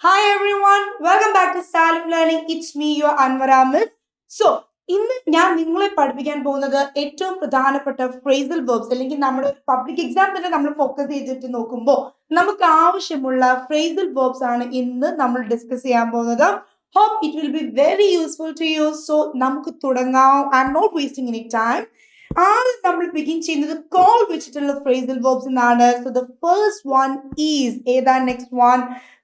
Hi everyone, welcome back to Xylem Learning. It's me, your Anwara Miss. So, ഇന്ന് ഞാൻ നിങ്ങളെ പഠിപ്പിക്കാൻ പോകുന്നത് ഏറ്റവും പ്രധാനപ്പെട്ട ഫ്രേസൽ വെർബ്സ് അല്ലെങ്കിൽ നമ്മുടെ പബ്ലിക് എക്സാം തന്നെ നമ്മൾ ഫോക്കസ് ചെയ്തിട്ട് നോക്കുമ്പോൾ നമുക്ക് ആവശ്യമുള്ള ഫ്രേസൽ വെർബ്സ് ആണ് ഇന്ന് നമ്മൾ ഡിസ്കസ് ചെയ്യാൻ പോകുന്നത്. Hope it will be very useful to you. So, നമുക്ക് തുടങ്ങാം. I'm not wasting any time. ആദ്യം നമ്മൾ ബിഗിൻ ചെയ്യുന്നത് കോൾ വെച്ചിട്ടുള്ള ഫ്രേസൽ വെർബ്സ് എന്നാണ്. So the first one is ഏതാണ് നെക്സ്റ്റ് വൺ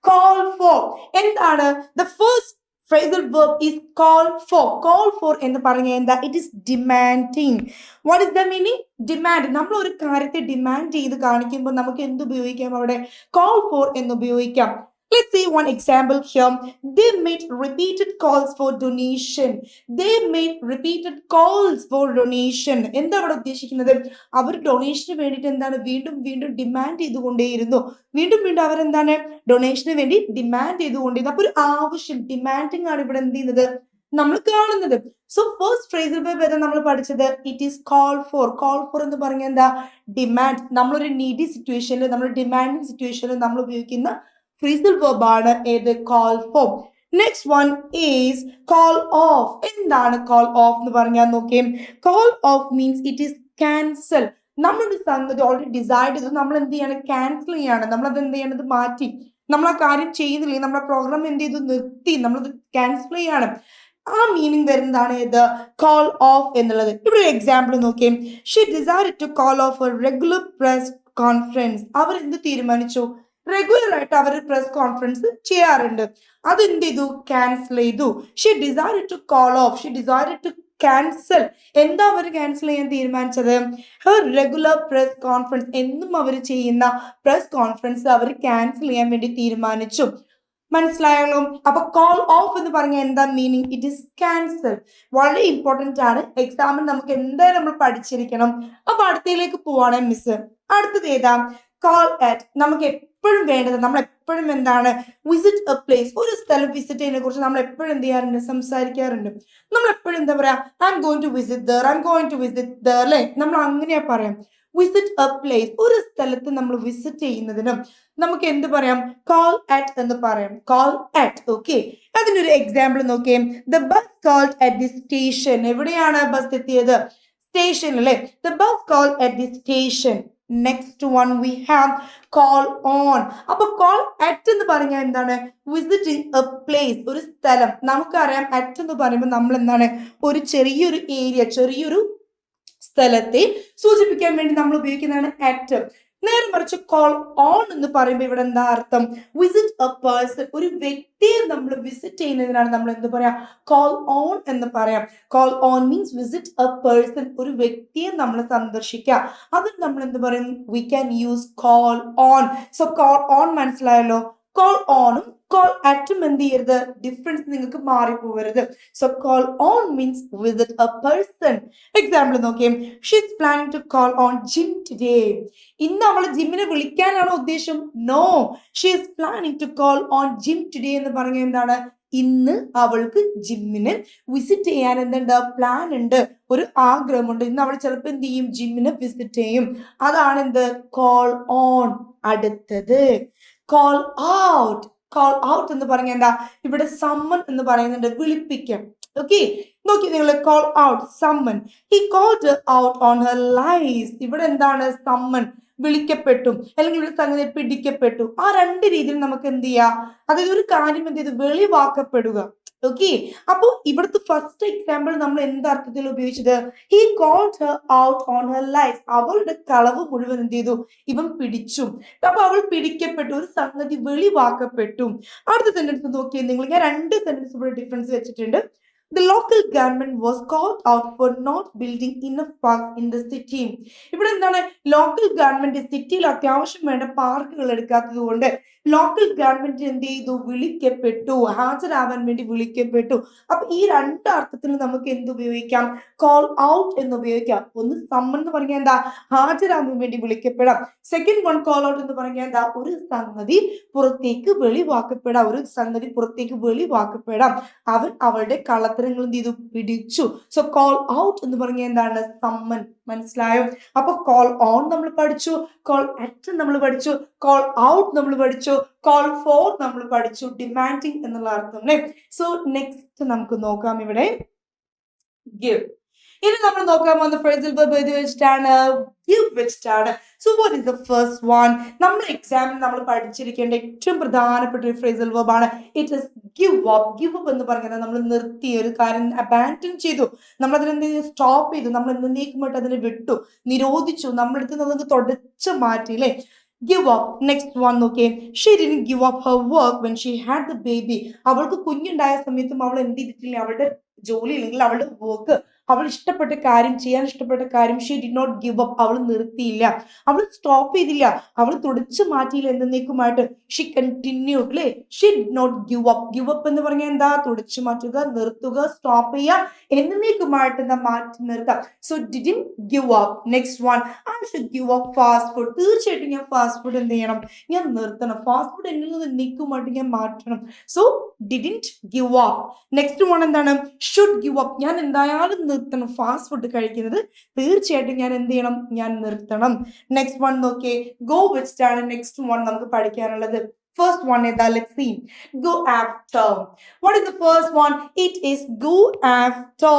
call for. എന്താണ് the first phrasal verb is call for. Call for എന്ന് പറഞ്ഞാൽ എന്താ? It is demanding. What is the meaning? Demand. നമ്മൾ ഒരു കാര്യത്തെ ഡിമാൻഡ് ചെയ്ത് കാണിക്കുമ്പോൾ നമുക്ക് എന്ത് ഉപയോഗിക്കാം? അവിടെ call for എന്ന് ഉപയോഗിക്കാം. Let's see one example here. They made repeated calls for donation. They made repeated calls for donation. എന്താ അവിടെ ഉദ്ദേശിക്കുന്നത്? അവർ ഡൊണേഷന് വേണ്ടിയിട്ട് എന്താണ് വീണ്ടും വീണ്ടും ഡിമാൻഡ് ചെയ്തുകൊണ്ടേയിരുന്നു. വീണ്ടും വീണ്ടും അവരെന്താണ് ഡൊണേഷന് വേണ്ടി ഡിമാൻഡ് ചെയ്തുകൊണ്ടിരുന്നു. അപ്പൊ ഒരു ആവശ്യം ഡിമാൻഡിങ് ആണ് ഇവിടെ എന്ത് ചെയ്യുന്നത് നമ്മൾ കാണുന്നത്. സോ ഫസ്റ്റ് ഫ്രേസൽ വെർബ് ഏതാ നമ്മൾ പഠിച്ചത്? It is call for. Call for എന്ന് പറഞ്ഞാൽ എന്താ? ഡിമാൻഡ്. നമ്മളൊരു നീഡി സിറ്റുവേഷനിൽ നമ്മൾ ഡിമാൻഡിങ് സിറ്റുവേഷനിൽ നമ്മൾ ഉപയോഗിക്കുന്ന ഫ്രേസൽ വെർബ് ആണ് ഏത്? Call for. Next one is call off. എന്താണ് കോൾ ഓഫ് എന്ന് പറഞ്ഞാൽ നോക്കിയേ. Call off means it is cancel. നമ്മളൊരു സംഗതി ഓൾറെഡി ഡിസൈഡ് ചെയ്തു, നമ്മൾ എന്ത് ചെയ്യാണ്? ക്യാൻസൽ ചെയ്യാണ്. നമ്മളത് എന്ത് ചെയ്യണത്? മാറ്റി. നമ്മൾ ആ കാര്യം ചെയ്യുന്നില്ല, നമ്മുടെ പ്രോഗ്രാം എന്ത് ചെയ്തു? നിർത്തി. നമ്മളത് ക്യാൻസൽ ചെയ്യാണ്. ആ മീനിങ് വരുന്നതാണ് ഏത്? കോൾ ഓഫ് എന്നുള്ളത്. ഇവിടെ ഒരു എക്സാമ്പിൾ നോക്കിയേ. She decide to call off a regular press conference. അവർ എന്ത് തീരുമാനിച്ചു? റെഗുലർ ആയിട്ട് അവർ പ്രസ് കോൺഫറൻസ് ചെയ്യാറുണ്ട്. അത് എന്ത് ചെയ്തു? ക്യാൻസൽ ചെയ്തു. She decide to call off. She decide to cancel. എന്താ അവർ ക്യാൻസൽ ചെയ്യാൻ തീരുമാനിച്ചത്? Her regular press conference. എന്നും അവർ ചെയ്യുന്ന പ്രസ് കോൺഫറൻസ് അവർ ക്യാൻസൽ ചെയ്യാൻ വേണ്ടി തീരുമാനിച്ചു. മനസ്സിലായല്ലോ? അപ്പൊ കോൾ ഓഫ് എന്ന് പറഞ്ഞാൽ എന്താ മീനിങ്? It is cancel. വളരെ ഇമ്പോർട്ടന്റ് ആണ്. എക്സാമിന് നമുക്ക് എന്തായാലും നമ്മൾ പഠിച്ചിരിക്കണം. അപ്പൊ അടുത്തയിലേക്ക് പോവാണ് മിസ്. അടുത്തത് ഏതാ? Call at. നമുക്ക് എപ്പോഴും വേണ്ടത്, നമ്മൾ എപ്പോഴും എന്താണ്? Visit a place. ഒരു സ്ഥലം വിസിറ്റ് ചെയ്യുന്നതിനെ കുറിച്ച് നമ്മൾ എപ്പോഴും എന്ത് ചെയ്യാറുണ്ട്? സംസാരിക്കാറുണ്ട്. നമ്മൾ എപ്പോഴും എന്താ പറയാ? I am going to visit there, I am going to visit there അല്ലെ? നമ്മൾ അങ്ങനെയാ പറയാം. Visit a place. ഒരു സ്ഥലത്ത് നമ്മൾ വിസിറ്റ് ചെയ്യുന്നതിനും നമുക്ക് എന്ത് പറയാം? കോൾ അറ്റ് എന്ന് പറയാം. Call at. ഓക്കെ, അതിനൊരു എക്സാമ്പിൾ നോക്കിയേ. The bus called at the station. എവിടെയാണ് ബസ് എത്തിയത്? സ്റ്റേഷൻ അല്ലെ? The bus called at the station. Next one we have call on. അപ്പൊ കോൾ അറ്റ് എന്ന് പറഞ്ഞാൽ എന്താണ്? Visiting a place. ഒരു സ്ഥലം. നമുക്കറിയാം അറ്റ് എന്ന് പറയുമ്പോൾ നമ്മൾ എന്താണ്? ഒരു ചെറിയൊരു ഏരിയ, ചെറിയൊരു സ്ഥലത്തെ സൂചിപ്പിക്കാൻ വേണ്ടി നമ്മൾ ഉപയോഗിക്കുന്നതാണ് അറ്റ്. നേരെ മറിച്ച് കോൾ ഓൺ എന്ന് പറയുമ്പോൾ ഇവിടെ എന്താ അർത്ഥം? Visit a person. ഒരു വ്യക്തിയെ നമ്മൾ വിസിറ്റ് ചെയ്യുന്നതിനാണ് നമ്മൾ എന്ത് പറയാ? കോൾ ഓൺ എന്ന് പറയാം. Call on means visit a person. ഒരു വ്യക്തിയെ നമ്മൾ സന്ദർശിക്കുക. അത് നമ്മൾ എന്ത് പറയും? We can use call on. So call on മനസ്സിലായല്ലോ? കോൾ ഓണും കോൾ അറ്റും എന്ത് ചെയ്യരുത്? ഡിഫറൻസ് നിങ്ങൾക്ക് മാറിപ്പോവരുത്. So call on means visit a person. Example നോക്കിയേ. She is planning to call on Jim today. ഇന്ന് അവൾ ജിമ്മിനെ വിളിക്കാനാണോ ഉദ്ദേശം? No, she is planning to call on Jim today എന്ന് പറഞ്ഞ എന്താണ്? ഇന്ന് അവൾക്ക് ജിമ്മിന് വിസിറ്റ് ചെയ്യാൻ എന്തുണ്ട്? പ്ലാൻ ഉണ്ട്, ഒരു ആഗ്രഹമുണ്ട്. ഇന്ന് അവൾ ചിലപ്പോൾ എന്ത് ചെയ്യും? ജിമ്മിനെ വിസിറ്റ് ചെയ്യും. അതാണ് എന്ത്? Call on. അടുത്തത് കോൾ ഔട്ട്. കോൾ ഔട്ട് എന്ന് പറഞ്ഞാൽ എന്താ? ഇവിടെ സമ്മൺ എന്ന് പറയുന്നുണ്ട്, വിളിപ്പിക്കാം. ഓക്കെ, നോക്കി നിങ്ങൾ. Call out, summon. He called out on her lies. ഇവിടെ എന്താണ്? സമ്മൺ, വിളിക്കപ്പെട്ടു അല്ലെങ്കിൽ ഒരു സംഗതി പിടിക്കപ്പെട്ടു. ആ രണ്ട് രീതിയിൽ നമുക്ക് എന്ത് ചെയ്യാം? അതായത് ഒരു കാര്യം എന്ത് ചെയ്തു? വെളിവാക്കപ്പെടുക. ഓക്കെ, അപ്പൊ ഇവിടുത്തെ ഫസ്റ്റ് എക്സാമ്പിൾ നമ്മൾ എന്തർത്ഥത്തിൽ ഉപയോഗിച്ചത്? He called her out on her lies. അവളുടെ കളവ് മുഴുവൻ എന്ത് ചെയ്തു? ഇവൻ പിടിച്ചു. അപ്പൊ അവൾ പിടിക്കപ്പെട്ടു, ഒരു സംഗതി വെളിവാക്കപ്പെട്ടു. അടുത്ത സെന്റൻസ് നോക്കിയാൽ നിങ്ങൾ, ഞാൻ രണ്ട് സെന്റൻസ് ഇവിടെ ഡിഫറൻസ് വെച്ചിട്ടുണ്ട്. The local government was called out for not building enough parks in the city. ഇവിടെ എന്താണ്? ലോക്കൽ ഗവൺമെന്റ് സിറ്റിയിൽ അത്യാവശ്യം വേണ്ട പാർക്കുകൾ എടുക്കാത്തത് കൊണ്ട് ലോക്കൽ ഗവൺമെന്റ് എന്ത് ചെയ്തു? വിളിക്കപ്പെട്ടു, ഹാജരാവാൻ വേണ്ടി വിളിക്കപ്പെട്ടു. അപ്പൊ ഈ രണ്ട് അർത്ഥത്തിൽ നമുക്ക് എന്ത് ഉപയോഗിക്കാം? കോൾ ഔട്ട് എന്ന് ഉപയോഗിക്കാം. ഒന്ന് സമ്മൺ എന്ന് പറഞ്ഞാൽ എന്താ? ഹാജരാവാൻ വേണ്ടി വിളിക്കപ്പെടാം. സെക്കൻഡ് വൺ കോൾ ഔട്ട് എന്ന് പറഞ്ഞാൽ എന്താ? ഒരു സംഗതി പുറത്തേക്ക് വെളിവാക്കപ്പെടാം. ഒരു സംഗതി പുറത്തേക്ക് വെളിവാക്കപ്പെടാം. അവൻ അവളുടെ കളത്തിൽ അധരങ്ങൾ എന്ത് ചെയ്തു? പിടിച്ചു. സോ കോൾ ഔട്ട് എന്ന് പറഞ്ഞാൽ എന്താണ്? സമ്മൻ. മനസ്സിലായോ? അപ്പൊ കോൾ ഓൺ നമ്മൾ പഠിച്ചു, കോൾ അറ്റ് നമ്മൾ പഠിച്ചു, കോൾ ഔട്ട് നമ്മൾ പഠിച്ചു, കോൾ ഫോർ നമ്മൾ പഠിച്ചു, ഡിമാൻഡിങ് എന്നുള്ള അർത്ഥം അല്ലേ? സോ നെക്സ്റ്റ് നമുക്ക് നോക്കാം ഇവിടെ give. ഇനി നമ്മൾ നോക്കാൻ പോകുന്ന ഫ്രേസൽ വെർബ് ഏത് വെച്ചിട്ടാണ്? give വെച്ചിട്ടാണ്. So what is the first one? നമ്മൾ എക്സാമിൽ നമ്മൾ പഠിച്ചിരിക്കേണ്ട ഏറ്റവും പ്രധാനപ്പെട്ട ഒരു ഫ്രേസൽ വെർബ് ആണ്. It is give up. give up എന്ന് പറയുന്നത് നമ്മൾ നിർത്തി, ഒരു കാര്യം അബാൻഡൻ ചെയ്തു, നമ്മൾ അതിനെ സ്റ്റോപ്പ് ചെയ്തു, നമ്മൾ എന്നേക്കുമായിട്ട് അതിനെ വിട്ടു, നിരോധിച്ചു, നമ്മളെടുത്ത് നമുക്ക് തുടച്ചു മാറ്റി അല്ലേ? give up. Next one നോക്കിയേ. She didn't give up her work when she had the baby. അവൾക്ക് കുഞ്ഞുണ്ടായ സമയത്തും അവൾ എന്ത് ചെയ്തിട്ടില്ല? അവളുടെ ജോലി അല്ലെങ്കിൽ അവളുടെ വർക്ക്, അവൾ ഇഷ്ടപ്പെട്ട കാര്യം, ചെയ്യാൻ ഇഷ്ടപ്പെട്ട കാര്യം she did not give up, അവൾ നിർത്തിയില്ല, അവൾ സ്റ്റോപ്പ് ചെയ്തില്ല, അവൾ തുടച്ചു മാറ്റിയില്ല എന്നേക്കുമായിട്ട്. ഷീ കണ്ടിന്യൂഡ് അല്ലേ? She did not give up. Give up എന്ന് പറഞ്ഞാൽ എന്താ? തുടച്ചു മാറ്റുക, നിർത്തുക, സ്റ്റോപ്പ് ചെയ്യുക, എന്നേക്കുമായിട്ട് എന്താ? മാറ്റി നിർത്താം. So didn't give up. Next one, I should give up fast food. തീർച്ചയായിട്ടും ഞാൻ ഫാസ്റ്റ് ഫുഡ് എന്ത് ചെയ്യണം? ഞാൻ നിർത്തണം. ഫാസ്റ്റ് ഫുഡ് എന്നിൽ നിന്ന് എന്നേക്കുമായിട്ട് ഞാൻ മാറ്റണം. So didn't give up. Next one എന്താണ്? Should give up. ഞാൻ എന്തായാലും നിർത്തണം ഫാസ്റ്റ് ഫുഡ് കഴിക്കുന്നത്, തീർച്ചയായിട്ടും ഞാൻ എന്ത് ചെയ്യണം? ഞാൻ നിർത്തണം. നെക്സ്റ്റ് വൺ നോക്കിയേ. ഗോ വെച്ചിട്ടാണ് നെക്സ്റ്റ് വൺ നമുക്ക് പഠിക്കാനുള്ളത്. First one is let's see. Go after. What is the first one? It is go after.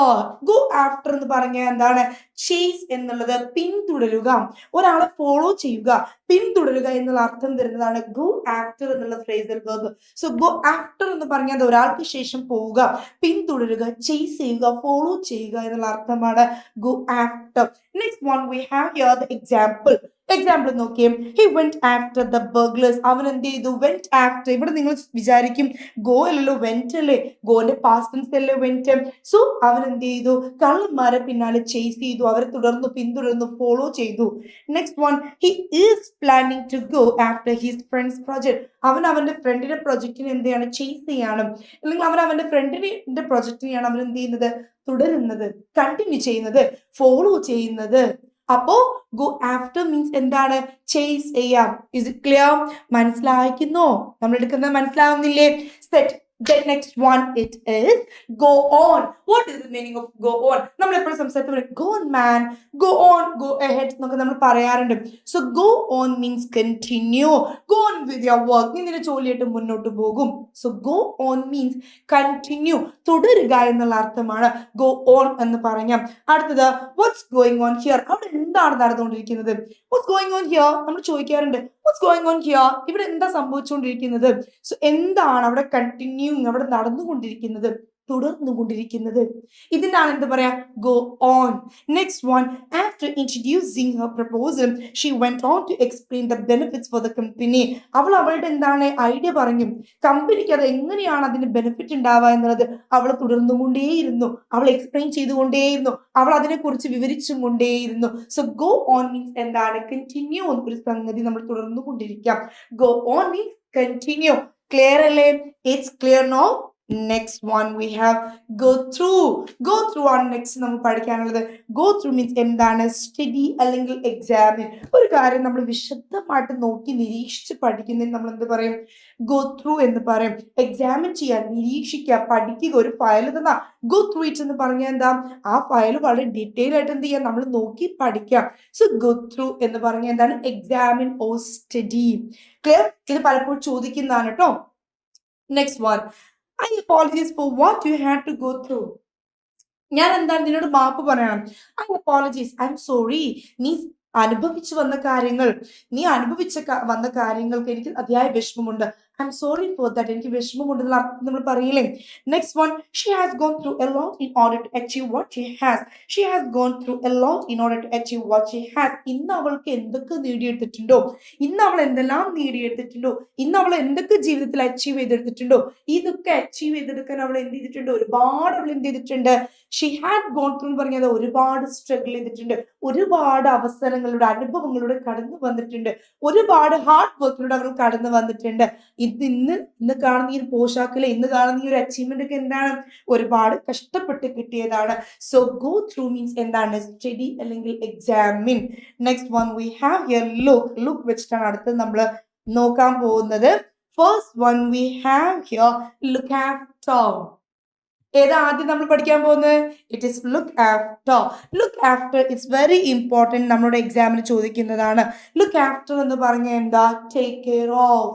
Go after എന്ന് പറഞ്ഞാൽ എന്താണ്? ചേസ് എന്നുള്ളത് പിന്തുടരുക, ഒരാളെ ഫോളോ ചെയ്യുക, പിന്തുടരുക എന്നുള്ള അർത്ഥം തരുന്നതാണ് go after എന്നുള്ള phrasal verb. So go after എന്ന് പറഞ്ഞാൽ ഒരാൾക്ക് ശേഷം പോവുക, പിന്തുടരുക, ചേസ് ചെയ്യുക, ഫോളോ ചെയ്യുക എന്നുള്ള അർത്ഥമാണ് go after. Next one we have here the example. Example നോക്കിയേ. He went after the burglars. അവൻ എന്ത് ചെയ്തു? Went after. ഇവിടെ നിങ്ങൾ വിചാരിക്കും ഗോ അല്ലല്ലോ, വെന്റ് അല്ലേ? ഗോന്റെ പാസ്റ്റ് ടെൻസ് അല്ലേ വെന്റ്? സോ അവൻ എന്ത് ചെയ്തു? കള്ളന്മാരെ പിന്നാലെ ചേസ് ചെയ്തു, അവരെ തുടർന്നു, പിന്തുടർന്നു, ഫോളോ ചെയ്തു. Next one, he is planning to go after his friends project. അവൻ അവന്റെ ഫ്രണ്ടിന്റെ പ്രൊജക്റ്റിനെ എന്ത് ചെയ്യാണ്? ചേസ് ചെയ്യാണ്, അല്ലെങ്കിൽ അവൻ അവന്റെ ഫ്രണ്ടിന്റെ പ്രൊജക്റ്റിനെയാണ് അവൻ എന്ത് ചെയ്യുന്നത്? തുടരുന്നത്, കണ്ടിന്യൂ ചെയ്യുന്നത്, ഫോളോ ചെയ്യുന്നത്. അപ്പോ ഗോ ആഫ്റ്റർ മീൻസ് എന്താണ്? ചേസ് ചെയ്യാം. Is it clear? മനസ്സിലായിരിക്കുന്നോ? നമ്മൾ എടുക്കുന്നത് മനസ്സിലാവുന്നില്ലേ? Set. The next one it is go on. What is the meaning of go on? നമ്മൾ എപ്പോഴും സംസാരിക്കുന്നത് go on man, go on, go ahead എന്നൊക്കെ നമ്മൾ പറയാറുണ്ട്. So go on means continue. Go on with your work. നീ നിന്റെ ജോലിയായിട്ട് മുന്നോട്ട് പോകും. So go on means continue. തുടരുക എന്നുള്ള അർത്ഥമാണ് go on എന്ന് പറഞ്ഞാൽ. അടുത്തത് what's going on here? അവിടെ എന്താണ് നടന്നുകൊണ്ടിരിക്കുന്നത്? What's going on here? നമ്മൾ ചോദിക്കാറുണ്ട് what's going on here? ഇവിടെ എന്താ സംഭവിച്ചുകൊണ്ടിരിക്കുന്നത്? സോ എന്താണ് അവിടെ കണ്ടിന്യൂ, അവിടെ നടന്നുകൊണ്ടിരിക്കുന്നത്, തുടർന്നുകൊണ്ടിരിക്കുന്നത്? ഇതിനാണ് എന്ത് പറയാ? go on. Next one, after introducing her proposal she went on to explain the benefits for the company. അവൾ അവളുടെ എന്താണ് ഐഡിയ പറഞ്ഞു, കമ്പനിക്ക് അത് എങ്ങനെയാണ് അതിന് ബെനിഫിറ്റ് ഉണ്ടാവുക എന്നുള്ളത് അവൾ തുടർന്നുകൊണ്ടേയിരുന്നു, അവൾ എക്സ്പ്ലെയിൻ ചെയ്തുകൊണ്ടേയിരുന്നു, അവൾ അതിനെക്കുറിച്ച് വിവരിച്ചും കൊണ്ടേയിരുന്നു. സോ go on മീൻസ് എന്താണ്? കണ്ടിന്യൂ. ഒരു സംഗതി നമ്മൾ തുടർന്നുകൊണ്ടിരിക്കാം. go on means continue. Clear അല്ലേ? It's clear no? Next one we have go through. Go through ആണ് നെക്സ്റ്റ് നമ്മൾ പഠിക്കാനുള്ളത്. go through means എന്താണ്? സ്റ്റഡി അല്ലെങ്കിൽ എക്സാമിൻ. ഒരു കാര്യം നമ്മൾ വിശദമായിട്ട് നോക്കി നിരീക്ഷിച്ച് പഠിക്കുന്നതിന് നമ്മൾ എന്ത് പറയും? go through എന്ന് പറയും. എക്സാമിൻ ചെയ്യാൻ, നിരീക്ഷിക്കുക, പഠിക്കുക. ഒരു ഫയൽ തന്നാ go through it എന്ന് പറഞ്ഞാൽ എന്താ? ആ ഫയൽ വളരെ ഡീറ്റെയിൽ ആയിട്ട് എന്ത് ചെയ്യാം? നമ്മൾ നോക്കി പഠിക്കാം. സോ go through എന്ന് പറഞ്ഞാൽ എന്താണ്? Examine or study. ക്ലിയർ? ഇത് പലപ്പോഴും ചോദിക്കുന്നതാണ് കേട്ടോ. Next one, I apologize for what you had to go through. ഞാൻ എന്താണ് നിന്നോട് മാപ്പ് പറയണം. I apologize, I'm sorry. നീ അനുഭവിച്ചു വന്ന കാര്യങ്ങൾ, നീ വന്ന കാര്യങ്ങൾക്ക് എനിക്ക് അതിയായ വിഷമമുണ്ട്. I'm sorry for that. എനിക്ക് വിഷമമുണ്ട് എന്നുള്ള അർത്ഥം നമ്മൾ പറയില്ലേ? Next one, she has gone through a lot in order to achieve what she has. She has gone through a lot in order to achieve what she has. ഇന്ന് അവൾക്ക് എന്തൊക്കെ നേടിയെടുത്തിട്ടുണ്ടോ, ഇന്ന് അവൾ എന്തെല്ലാം നേടിയെടുത്തിട്ടുണ്ടോ, ഇന്ന് അവൾ എന്തൊക്കെ ജീവിതത്തിൽ അച്ചീവ് ചെയ്തെടുത്തിട്ടുണ്ടോ, ഇതൊക്കെ അച്ചീവ് ചെയ്തെടുക്കാൻ അവൾ എന്ത് ചെയ്തിട്ടുണ്ട്? ഒരുപാട് അവൾ എന്ത് ചെയ്തിട്ടുണ്ട്? She had gone through എന്ന് പറഞ്ഞാൽ ഒരുപാട് സ്ട്രഗിൾ ചെയ്തിട്ടുണ്ട്, ഒരുപാട് അവസരങ്ങളുടെ, അനുഭവങ്ങളുടെ കടന്നു വന്നിട്ടുണ്ട്, ഒരുപാട് ഹാർഡ് വർക്കിലൂടെ അവൾ കടന്നു വന്നിട്ടുണ്ട്. ഇന്ന് കാണുന്ന ഈ ഒരു പോഷാക്കിലെ, ഇന്ന് കാണുന്ന ഈ ഒരു അച്ചീവ്മെന്റ് ഒക്കെ എന്താണ്? ഒരുപാട് കഷ്ടപ്പെട്ട് കിട്ടിയതാണ്. സോ ഗോ ത്രൂ മീൻസ് എന്താണ്? സ്റ്റഡി അല്ലെങ്കിൽ examine. Next one we have here look. Look വെച്ചിട്ടാണ് അടുത്ത് നമ്മൾ നോക്കാൻ പോകുന്നത്. First one we have here look after. ഏതാ ആദ്യം നമ്മൾ പഠിക്കാൻ പോകുന്നത്? It is look after. Look after it's very important, നമ്മുടെ എക്സാമിന് ചോദിക്കുന്നതാണ്. ലുക്ക് ആഫ്റ്റർ എന്ന് പറഞ്ഞാൽ എന്താ? Take care of.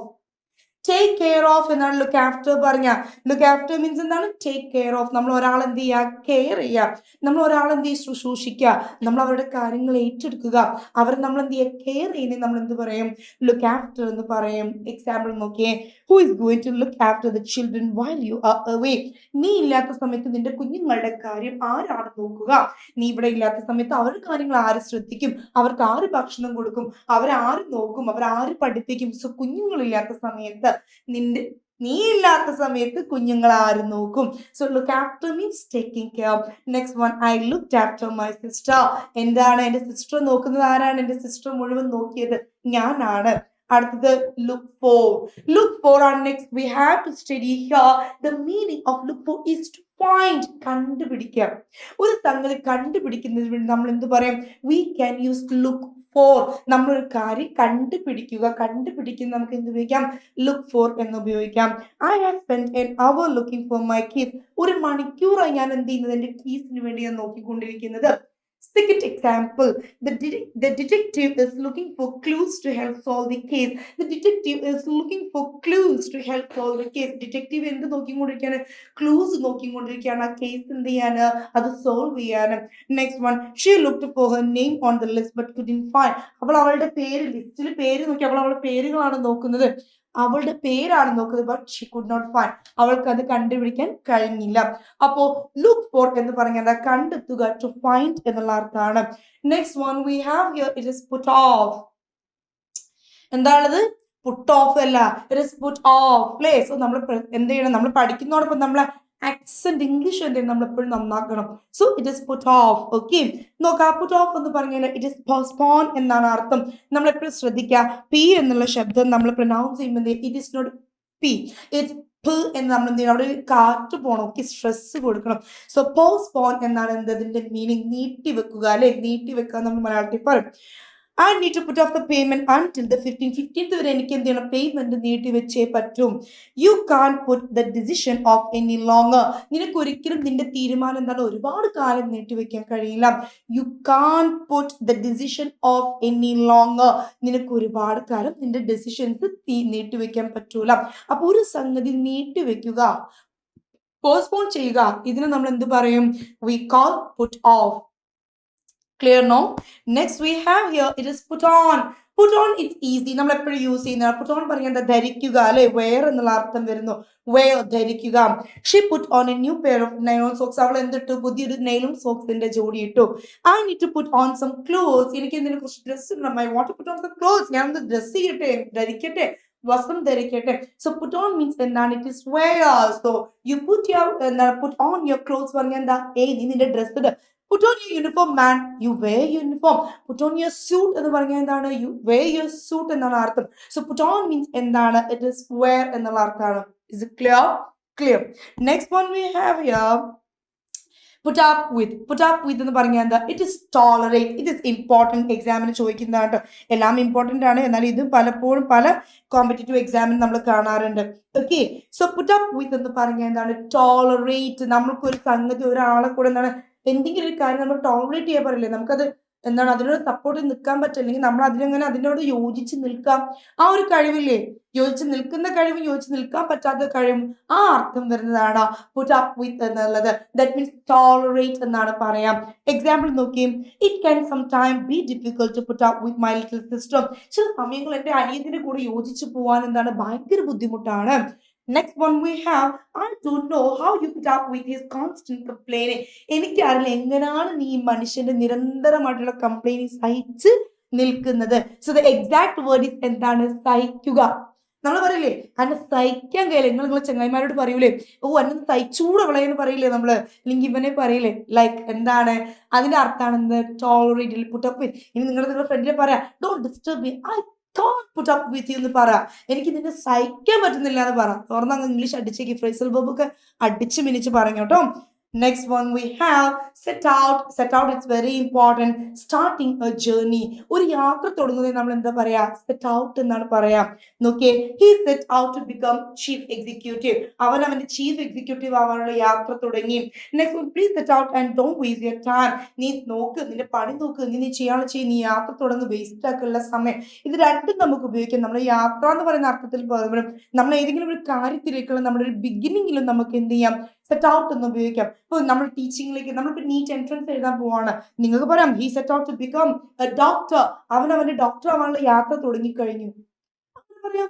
Take care of എന്നാണ് ലുക്ക് ആഫ്റ്റർ പറഞ്ഞ. ലുക്ക് ആഫ്റ്റർ മീൻസ് എന്താണ്? Take care of. നമ്മൾ ഒരാൾ എന്ത് ചെയ്യുക? കെയർ ചെയ്യുക. നമ്മൾ ഒരാൾ എന്ത് ചെയ്യുക? ശുശ്രൂഷിക്കുക. നമ്മൾ അവരുടെ കാര്യങ്ങൾ ഏറ്റെടുക്കുക. അവർ നമ്മൾ എന്ത് ചെയ്യുക? കെയർ ചെയ്യുന്നത് നമ്മൾ എന്ത് പറയും? ലുക്ക് ആഫ്റ്റർ എന്ന് പറയും. എക്സാമ്പിൾ നോക്കിയേ. Who is going to look after the children while you are away? നീ ഇല്ലാത്ത സമയത്ത് നിന്റെ കുഞ്ഞുങ്ങളുടെ കാര്യം ആരാണ് നോക്കുക? നീ ഇവിടെ ഇല്ലാത്ത സമയത്ത് അവരുടെ കാര്യങ്ങൾ ആര് ശ്രദ്ധിക്കും? അവർക്ക് ആര് ഭക്ഷണം കൊടുക്കും? അവരാര് നോക്കും? അവരാര് പഠിപ്പിക്കും? സോ കുഞ്ഞുങ്ങളില്ലാത്ത സമയത്ത് നീ ഇല്ലാത്ത സമയത്ത് കുഞ്ഞുങ്ങൾ ആര് നോക്കും? So look after means taking care. Next one, I looked after my sister. എന്താണ്? എന്റെ സിസ്റ്റർ നോക്കുന്നത് ആരാണ്? എന്റെ സിസ്റ്റർ മുഴുവൻ നോക്കിയത് ഞാനാണ്. അടുത്തത് ലുക്ക് ഫോർ. ലുക്ക് ഫോർ ആണ് next. We have to study here. The meaning of look for is to find, കണ്ടുപിടിക്കുക. ഒരു സംഗതി കണ്ടുപിടിക്കുന്നതിന് വേണ്ടി നമ്മൾ എന്ത് പറയും? We can use look for. നമ്മളൊരു കാര്യം കണ്ടുപിടിക്കുക, കണ്ടുപിടിക്കുന്ന നമുക്ക് എന്ത് ഉപയോഗിക്കാം? ലുക്ക് ഫോർ എന്ന് ഉപയോഗിക്കാം. I have spend an hour looking for my keys. ഒരു മണിക്കൂറായി ഞാൻ എന്ത് ചെയ്യുന്നത്? എന്റെ കീസിന് വേണ്ടി ഞാൻ നോക്കിക്കൊണ്ടിരിക്കുന്നത്. Second example, the detective is looking for clues to help solve the case. The detective is looking for clues to help solve the case. Detective എന്ത് നോക്കിക്കൊണ്ടിരിക്കുകയാണ്? ക്ലൂസ് നോക്കിക്കൊണ്ടിരിക്കുകയാണ്. ആ കേസ് എന്ത് ചെയ്യാന്? അത് സോൾവ് ചെയ്യാന്. Next one, she looked for her name on the list but couldn't find. അവൾ അവളുടെ പേര് ലിസ്റ്റിൽ പേര് നോക്കി, അവൾ അവളുടെ പേരുകളാണ് നോക്കുന്നത്, അവളുടെ പേരാണ് നോക്കുന്നത്. But she could not find. അവൾക്ക് അത് കണ്ടുപിടിക്കാൻ കഴിഞ്ഞില്ല. അപ്പോ ലുക്ക് ഫോർ എന്ന് പറഞ്ഞാൽ കണ്ടെത്തുക, ടു ഫൈൻഡ് എന്നുള്ള അർത്ഥമാണ്. Next one we have here, it is put of. എന്താണത്? പുട്ട് ഓഫ് അല്ല, ഇറ്റ് ഇസ് പുട്ട് ഓഫ് അല്ലേ? സോ നമ്മൾ എന്ത് ചെയ്യണം? നമ്മൾ പഠിക്കുന്നതോടൊപ്പം നമ്മളെ ആക്സെന്റ് ഇംഗ്ലീഷ് എന്ത് ചെയ്യണം? നമ്മൾ എപ്പോഴും നന്നാക്കണം. So it is put off. Okay, നോക്കാം. പുട്ട് ഓഫ് എന്ന് പറഞ്ഞാൽ ഇറ്റ് ഇസ് പോസ്റ്റ്പോൺ എന്നാണ് അർത്ഥം. നമ്മൾ എപ്പോഴും ശ്രദ്ധിക്കുക, പി എന്നുള്ള ശബ്ദം നമ്മൾ പ്രൊനൗൺസ് ചെയ്യുമ്പോൾ it is not P, it പ് എന്ന് നമ്മൾ എന്ത് ചെയ്യണം? അവിടെ ഒരു കാറ്റ് പോകണം. ഓക്കെ, സ്ട്രെസ് കൊടുക്കണം. സോ പോസ്റ്റ്പോൺ എന്നാണ് എന്ത്? അതിന്റെ മീനിങ് നീട്ടി വെക്കുക അല്ലെ? നീട്ടി വെക്കുക നമ്മൾ മലയാളത്തിൽ പറയും. I need to put off the payment until the 15th. 15th വരെ എനിക്ക് എന്ത് ചെയ്യണം? പേയ്മെന്റ് നീട്ടി വെച്ചേ പറ്റും. You can't put the decision off any longer. നിനക്ക് ഒരിക്കലും നിന്റെ തീരുമാനം എന്താണ്? ഒരുപാട് കാലം നീട്ടി വെക്കാൻ കഴിയില്ല. You can't put the decision off any longer. നിനക്ക് ഒരുപാട് കാലം നിന്റെ ഡെസിഷൻസ് നീട്ടി വെക്കാൻ പറ്റൂല. അപ്പൊ ഒരു സംഗതി നീട്ടി വെക്കുക, പോസ്റ്റ്പോൺ ചെയ്യുക, ഇതിനെ നമ്മൾ എന്ത് പറയും? We call put off. Clear now? Next we have here, it is put on. Put on, it's easy. നമ്മൾ എപ്പോഴും യൂസ് ചെയ്യുന്ന put on പറഞ്ഞാൽ എന്താ? ധരിക്കുക അല്ലെ? wear എന്നുള്ള അർത്ഥം വരുന്നു. wear, ധരിക്കുക. She put on a new pair of nylon socks. അവൾ എന്തിട്ടു? പുതിയൊരു നൈലോൺ സോക്സിന്റെ ജോഡി ഇട്ടു. I need to put on some clothes. എനിക്ക് എന്തിനെ കുറച്ച് ഡ്രസ്സ് ഇടണം. I want to put on some clothes. ഞാൻ ഒന്ന് ഡ്രസ്സ് ചെയ്യട്ടെ, ധരിക്കട്ടെ, വസ്ത്രം ധരിക്കട്ടെ. So put on means എന്താണ്? It is wear. So you put on your clothes പറഞ്ഞാൽ എന്താ? നീ നിന്റെ dress it. Put on your uniform, man. You wear your uniform. Put on your suit എന്ന് പറഞ്ഞാൽ എന്താണ്? You wear your suit എന്നാണ് അർത്ഥം. So put on means എന്താണ്? It is wear എന്നുള്ള അർത്ഥമാണ്. Is it clear? Clear. Next one we have here, put up with. Put up with എന്ന് പറഞ്ഞാൽ എന്താ? It is tolerate. It is important. എക്സാമിന് ചോദിക്കുന്നതാണ്. എല്ലാം ഇമ്പോർട്ടൻ്റ് ആണ്, എന്നാൽ ഇത് പലപ്പോഴും പല കോമ്പറ്റേറ്റീവ് എക്സാമിന് നമ്മൾ കാണാറുണ്ട്. Okay, so put up with എന്ന് പറഞ്ഞാൽ എന്താണ്? ടോളറേറ്റ്. നമ്മൾക്കൊരു സംഗതി, ഒരാളെ കൂടെ എന്താണ്, എന്തെങ്കിലും ഒരു കാര്യം നമ്മൾ ടോളറേറ്റ് ചെയ്യാൻ പറയില്ലേ? നമുക്കത് എന്താണ്? അതിനോട് സപ്പോർട്ട് നിൽക്കാൻ പറ്റില്ലെങ്കിൽ നമ്മൾ അതിനോട് യോജിച്ച് നിൽക്കാം. ആ ഒരു കഴിവില്ലേ? യോജിച്ച് നിൽക്കുന്ന കഴിവും യോജിച്ച് നിൽക്കാൻ പറ്റാത്ത കഴിവും, ആ അർത്ഥം വരുന്നതാണ് put up with എന്നുള്ളത്. ദാറ്റ് മീൻസ് ടോളറേറ്റ് എന്നാണ് പറയാം. എക്സാമ്പിൾ നോക്കി, it can sometime be difficult to put up with my little sister. ചില സമയങ്ങൾ എൻ്റെ അനിയത്തിന്റെ കൂടെ യോജിച്ച് പോകാൻ എന്താണ്? ഭയങ്കര ബുദ്ധിമുട്ടാണ്. Next one we have, I don't know how you put up with his constant complaining. എനിക്കറിയില്ല എങ്ങനെയാണ് നീ മനുഷ്യന്റെ നിരന്തരമായിട്ടുള്ള കംപ്ലൈനിങ് സഹിച്ച് നിൽക്കുന്നത്. So the exact word is എന്താണ്? സഹിക്കുക. നമ്മൾ പറയില്ലേ, അന്നെ സഹിക്കാൻ കഴിയില്ല. നിങ്ങൾ ചങ്ങായിമാരോട് പറയൂലേ, ഓ അന്നെ സഹിച്ചൂടെ വിളയെന്ന് പറയില്ലേ നമ്മള്, അല്ലെങ്കിൽ ഇവനെ പറയില്ലേ? ലൈക്ക് എന്താണ് അതിന്റെ അർത്ഥമാണ്? എന്ത്? ടോളറേറ്റ്, പുട്ടപ്പ് വിത്ത്. ഇനി നിങ്ങളുടെ ഫ്രണ്ടിനെ പറയാം, don't disturb me, I can't put up with you എന്ന് പറ. എനിക്ക് നിന്നെ സഹിക്കാൻ പറ്റുന്നില്ല എന്ന് പറ. തുറന്ന് അങ്ങ് ഇംഗ്ലീഷ് അടിച്ചേക്ക്, ഫ്രേസൽ വെർബ് ഒക്കെ അടിച്ച് മിനിച്ച് പറഞ്ഞു കേട്ടോ. Next one we have set out. Set out, it's very important. Starting a journey. ഒരു യാത്ര തുടങ്ങുന്നത് നമ്മൾ എന്താ പറയാ? Set out എന്നാണ് പറയാ. നോക്കിയേ, he set out to become chief executive. അവൻ അവന്റെ ചീഫ് എക്സിക്യൂട്ടീവ് ആവാനുള്ള യാത്ര തുടങ്ങി. Next one, please set out and don't waste your time. നീ നോക്ക്, നിന്റെ പണി നോക്ക്, നീ ചെയ്യാനുള്ള ചെയ്യും, നീ യാത്ര തുടങ്ങ്, വേസ്റ്റ് ആക്കുള്ള സമയം. ഇത് രണ്ടും നമുക്ക് ഉപയോഗിക്കാം. നമ്മുടെ യാത്ര എന്ന് പറയുന്ന അർത്ഥത്തിൽ പറയുമ്പോഴും നമ്മൾ ഏതെങ്കിലും ഒരു കാര്യത്തിലേക്കുള്ള നമ്മുടെ ഒരു ബിഗിനിങ്ങിലും നമുക്ക് എന്ത് ചെയ്യാം? സെറ്റ് ഔട്ട് എന്ന് ഉപയോഗിക്കാം. ഇപ്പോൾ നമ്മൾ ടീച്ചിങ്ങിലേക്ക് നമ്മളിപ്പോൾ നീറ്റ് എൻട്രൻസ് എഴുതാൻ പോവാണ്, നിങ്ങൾക്ക് പറയാം he set out to become a doctor. അവൻ അവന്റെ ഡോക്ടർ ആവാനുള്ള യാത്ര തുടങ്ങിക്കഴിഞ്ഞു, അങ്ങനെ പറയാം.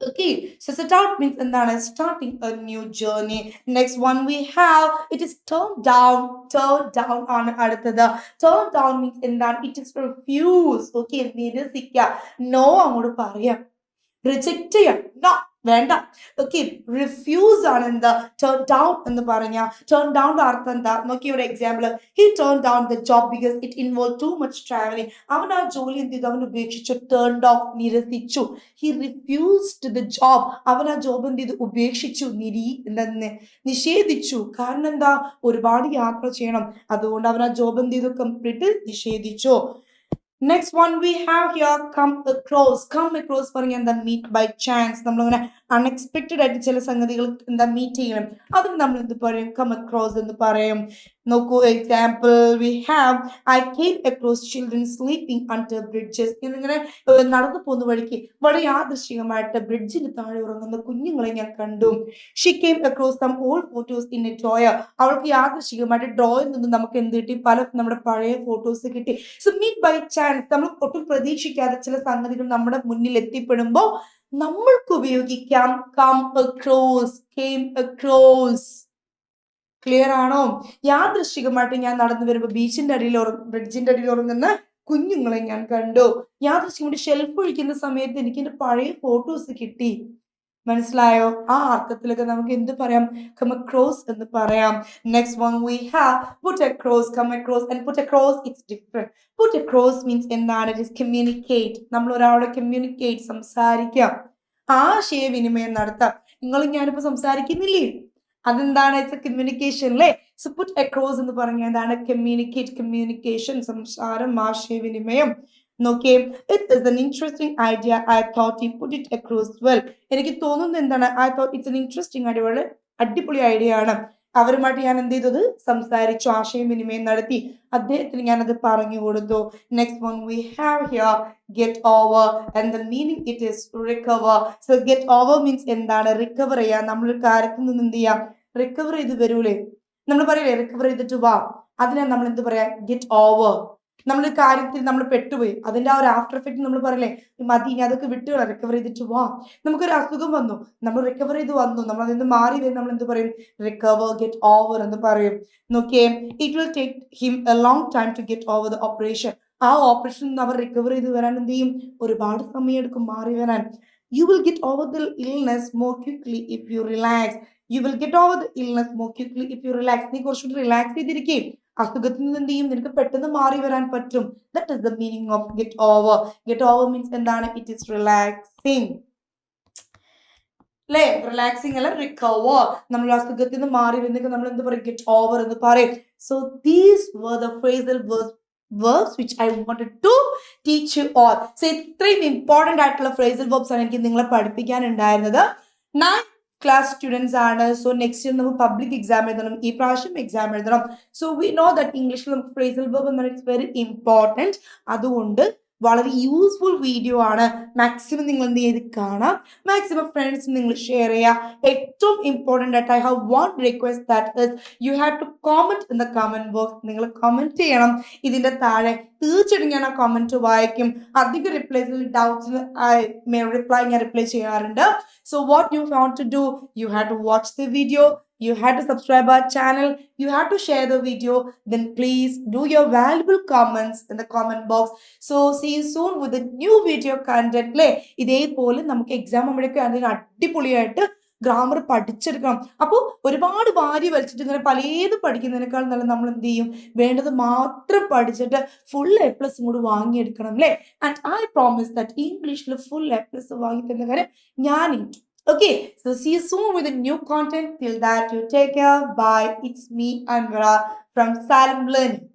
Okay, so set out means എന്താണ്? Starting a new journey. Next one we have, it is turn down. Turn down ആണ് അടുത്തത്. Turn down means എന്താണ്? It is refuse. Okay, നിരസിക്കുക, no അങ്ങോട്ട് പറയാം, റിജക്റ്റ് ചെയ്യാം, നോ വേണ്ട. ഓക്കെ, റിഫ്യൂസ് ആണ് എന്താ? ടേൺ ഡൗൺ എന്ന് പറഞ്ഞ. ടേൺ ഡൗണിന്റെ അർത്ഥം എന്താ? നോക്കിയ ഒരു example, he turn down the job because it involve too much travelling. അവൻ ആ ജോലി എന്ത് ചെയ്തു? അവൻ ഉപേക്ഷിച്ചു. ടേൺഡ് ഓഫ്, നിരസിച്ചു. He refused the job. അവൻ ആ ജോബ് എന്ത് ചെയ്തു? ഉപേക്ഷിച്ചു, നിഷേധിച്ചു. കാരണം എന്താ? ഒരുപാട് യാത്ര ചെയ്യണം, അതുകൊണ്ട് അവൻ ആ ജോബ് എന്ത് ചെയ്തു? കംപ്ലീറ്റ് നിഷേധിച്ചു. Next one we have here, come across. Come across പറഞ്ഞ എന്താ? Meet by chance. നമ്മളിങ്ങനെ അൺഎക്സ്പെക്റ്റഡ് ആയിട്ട് ചില സംഗതികൾ എന്താ മീറ്റ് ചെയ്യണം, അതിന് നമ്മൾ എന്ത് പറയും? കം അക്രോസ് എന്ന് പറയും. നോക്കൂ, example we have, I came across children sleeping under bridges. എന്നിങ്ങനെ നടന്നു പോകുന്ന വഴിക്ക് വളരെ യാദൃശ്ചികമായിട്ട് ബ്രിഡ്ജിന് താഴെ ഉറങ്ങുന്ന കുഞ്ഞുങ്ങളെ ഞാൻ കണ്ടു. She came across some old photos in a drawer. അവൾക്ക് യാദൃശ്ചികമായിട്ട് ഡ്രോയിൽ നിന്ന് നമുക്ക് എന്ത് കിട്ടി? പല നമ്മുടെ പഴയ ഫോട്ടോസ് കിട്ടി. സോ മീറ്റ് ബൈ ചാൻസ്, നമ്മൾ ഒട്ടും പ്രതീക്ഷിക്കാതെ ചില സംഗതികൾ നമ്മുടെ മുന്നിൽ എത്തിപ്പെടുമ്പോൾ നമ്മൾക്ക് ഉപയോഗിക്കാം come across, came across. Clear ആണോ? യാദൃശ്ചികമായിട്ട് ഞാൻ നടന്നു വരുമ്പോൾ ബ്രിഡ്ജിന്റെ അടിയിൽ ഉറങ്ങുന്ന കുഞ്ഞുങ്ങളെ ഞാൻ കണ്ടു. യാദൃശ്ചികമായിട്ട് ഷെൽഫ് ഒഴിക്കുന്ന സമയത്ത് എനിക്ക് എന്റെ പഴയ ഫോട്ടോസ് കിട്ടി. മനസ്സിലായോ? ആ അർത്ഥത്തിലൊക്കെ നമുക്ക് എന്ത് പറയാം? കം അക്രോസ് എന്ന് പറയാം. Next one we have put across. come across and put across, it's different. put across means എന്താണ്? it is communicate. നമ്മൾ ഒരാളോട് communicate, സംസാരിക്കാം, ആശയവിനിമയം നടത്താം. നിങ്ങളും ഞാനിപ്പോ സംസാരിക്കുന്നില്ലേ, അതെന്താണ്? ഇറ്റ്സ് എ കമ്മ്യൂണിക്കേഷൻ അല്ലേ? സോ പുട്ട് അക്രോസ് എന്ന് പറഞ്ഞാൽ എന്താണ്? കമ്മ്യൂണിക്കേറ്റ്, കമ്മ്യൂണിക്കേഷൻ, സംസാരം, ആശയവിനിമയം. നോക്കിയേ, it is an interesting idea. I thought he put it across well. എനിക്ക് തോന്നുന്നത് എന്താണ്? I thought it's an interesting idea. വളരെ അടിപൊളി ഐഡിയ ആണ്. അവരുമായിട്ട് ഞാൻ എന്ത് ചെയ്തത്? സംസാരിച്ചു, ആശയവിനിമയം നടത്തി, അദ്ദേഹത്തിന് ഞാനത് പറഞ്ഞു കൊടുത്തു. Next one we have here, get over, and the meaning it is recover. So get over means എന്താണ്? റിക്കവർ ചെയ്യാം. നമ്മളൊരു കാര്യത്തിൽ നിന്ന് എന്ത് ചെയ്യാം? റിക്കവർ ചെയ്ത് വരൂലേ, നമ്മൾ പറയില്ലേ റിക്കവർ ചെയ്തിട്ട് വാ, അതിനാണ് നമ്മൾ എന്ത് പറയാ? Get over. നമ്മൾ കാര്യത്തിൽ നമ്മൾ പെട്ടുപോയി, അതിന്റെ ആ ഒരു ആഫ്റ്റർ എഫക്ട് നമ്മൾ പറയില്ലേ, മതി ഇനി അതൊക്കെ വിട്ടുകള, റിക്കവർ ചെയ്തിട്ട് വാ. നമുക്കൊരു അസുഖം വന്നു, നമ്മൾ റിക്കവർ ചെയ്ത് വന്നു, നമ്മൾ അതിൽ നിന്ന് മാറി വരും, നമ്മൾ എന്ത് പറയും? റിക്കവർ, ഗെറ്റ് ഓവർ എന്ന് പറയും. നോക്കിയേ, it will take him a long time to get over the operation. ആ ഓപ്പറേഷൻ അവർ റിക്കവർ ചെയ്ത് വരാൻ എന്ത് ചെയ്യും? ഒരുപാട് സമയം എടുക്കും മാറി വരാൻ. You will get over the illness more quickly if you relax. You will get over the illness more quickly if you relax. നീ കുറച്ചുകൂടി റിലാക്സ് ചെയ്തിരിക്കേ, അസുഖത്തിൽ നിന്ന് എന്ത് ചെയ്യും? നിനക്ക് പെട്ടെന്ന് മാറി വരാൻ പറ്റും. That is the meaning of get over. Get over means എന്താണ്? ഇറ്റ് ഈസ് റിലാക്സിങ് അല്ലേ? റിലാക്സിങ് അല്ല, റിക്കവർ. നമ്മൾ അസുഖത്തിൽ നിന്ന് മാറി വരുന്നൊക്കെ നമ്മൾ എന്ത് പറയും? ഗെറ്റ് ഓവർ എന്ന് പറയും. So these were the phrasal verbs which I wanted to teach you all. So ഇത്രയും ഇമ്പോർട്ടന്റ് ആയിട്ടുള്ള phrasal verbs ആണ് എനിക്ക് നിങ്ങളെ പഠിപ്പിക്കാനുണ്ടായിരുന്നത്. 9th class students ആണ്. സോ നെക്സ്റ്റ് ഇയർ നമുക്ക് പബ്ലിക് എക്സാം എഴുതണം, ഈ പ്രാവശ്യം എക്സാം എഴുതണം. സോ വി നോ ദാറ്റ് ഇംഗ്ലീഷിൽ നമുക്ക് phrasal verb എന്നാണ്, ഇറ്റ്സ് വെരി ഇമ്പോർട്ടൻറ്റ്. അതുകൊണ്ട് വളരെ യൂസ്ഫുൾ വീഡിയോ ആണ്. മാക്സിമം നിങ്ങൾ എന്ത് ചെയ്ത് കാണാം, മാക്സിമം ഫ്രണ്ട്സിന് നിങ്ങൾ ഷെയർ ചെയ്യുക. ഏറ്റവും ഇമ്പോർട്ടൻ്റ് ആയിട്ട് I have one request, that is you have to comment in the comment box. നിങ്ങൾ കമന്റ് ചെയ്യണം ഇതിന്റെ താഴെ. തീർച്ചയായിട്ടും ഞാൻ ആ കമന്റ് വായിക്കും. അധികം റിപ്ലൈസിൽ ഡൗട്ട്സിന് ഞാൻ റിപ്ലൈ ചെയ്യാറുണ്ട്. So what you have to do, you have to watch the video, you have to subscribe our channel, you have to share the video, then please do your valuable comments in the comment box. So see you soon with a new video content. ഇതേപോലെ നമുക്ക് exam ആകുമ്പോഴേക്കും അതിന് അടിപൊളിയായിട്ട് grammar പഠിച്ചെടുക്കണം. അപ്പോൾ ഒരുപാട് വാരി വലിച്ചിട്ട് ഇങ്ങനെ പലതും പഠിക്കുന്നതിനേക്കാൾ നല്ല നമ്മൾ എന്ത് ചെയ്യും? വേണ്ടത് മാത്രം പഠിച്ചിട്ട് ഫുൾ A+ കൂടി വാങ്ങിയെടുക്കണം അല്ലേ? ആൻഡ് ഐ പ്രോമിസ് ദാറ്റ് ഇംഗ്ലീഷിൽ ഫുൾ A+ വാങ്ങി തരുന്ന കാര്യം ഞാൻ Okay, so see you soon with a new content. Till that, you take care. Bye. It's me, Anvara from Xylem Learning.